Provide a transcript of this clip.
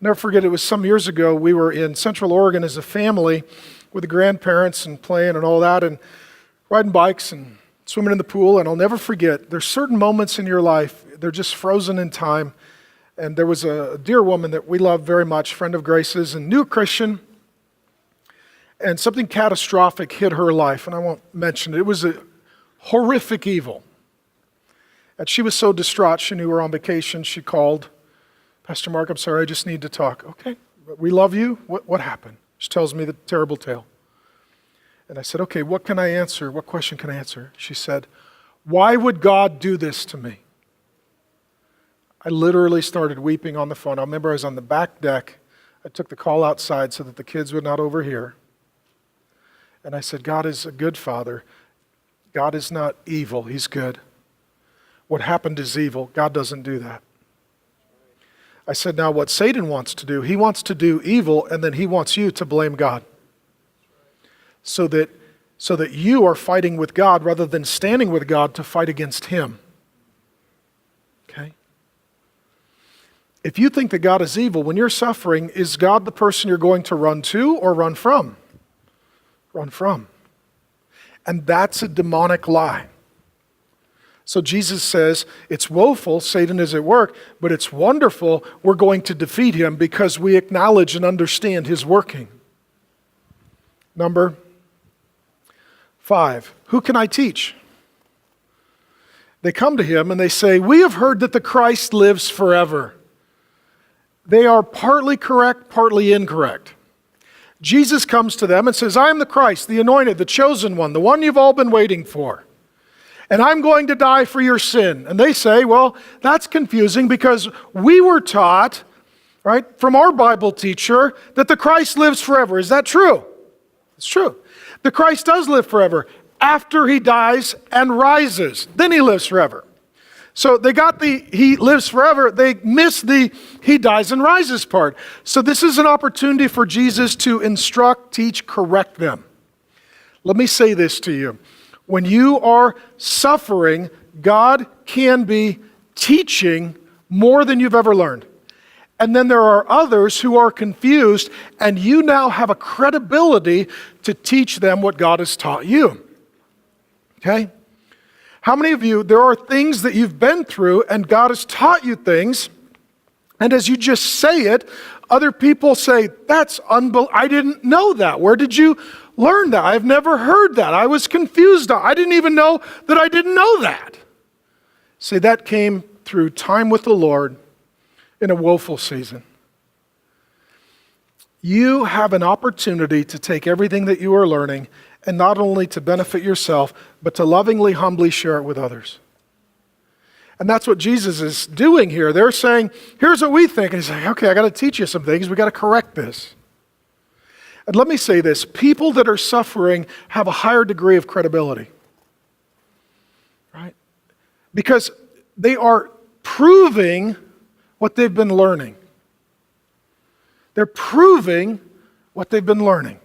Never forget, it was some years ago. We were in Central Oregon as a family with the grandparents and playing and all that and riding bikes and swimming in the pool. And I'll never forget, there's certain moments in your life, they're just frozen in time. And there was a dear woman that we love very much, friend of Grace's, and new Christian. And something catastrophic hit her life, and I won't mention it. It was a horrific evil. And she was so distraught, she knew we were on vacation. She called, Pastor Mark, I'm sorry, I just need to talk. Okay, we love you. What happened? She tells me the terrible tale. And I said, okay, what can I answer? What question can I answer? She said, why would God do this to me? I literally started weeping on the phone. I remember I was on the back deck. I took the call outside so that the kids would not overhear. And I said, God is a good Father. God is not evil. He's good. What happened is evil. God doesn't do that. I said, now what Satan wants to do, he wants to do evil, and then he wants you to blame God. So that you are fighting with God rather than standing with God to fight against him. Okay? If you think that God is evil, when you're suffering, is God the person you're going to run to or run from? Run from. And that's a demonic lie. So Jesus says, it's woeful, Satan is at work, but it's wonderful, we're going to defeat him because we acknowledge and understand his working. Number 5, who can I teach? They come to him and they say, we have heard that the Christ lives forever. They are partly correct, partly incorrect. Jesus comes to them and says, I am the Christ, the anointed, the chosen one, the one you've all been waiting for. And I'm going to die for your sin. And they say, well, that's confusing because we were taught, right, from our Bible teacher that the Christ lives forever. Is that true? It's true. The Christ does live forever after he dies and rises. Then he lives forever. So they got the he lives forever. They missed the he dies and rises part. So this is an opportunity for Jesus to instruct, teach, correct them. Let me say this to you. When you are suffering, God can be teaching more than you've ever learned. And then there are others who are confused, and you now have a credibility to teach them what God has taught you. Okay? How many of you, there are things that you've been through and God has taught you things, and as you just say it, other people say, that's unbelievable. I didn't know that. Where did you learn that? I've never heard that. I was confused. I didn't even know that I didn't know that. See, that came through time with the Lord in a woeful season. You have an opportunity to take everything that you are learning and not only to benefit yourself, but to lovingly, humbly share it with others. And that's what Jesus is doing here. They're saying, here's what we think. And he's like, okay, I got to teach you some things. We got to correct this. And let me say this. People that are suffering have a higher degree of credibility. Right? Because they are proving what they've been learning. They're proving what they've been learning.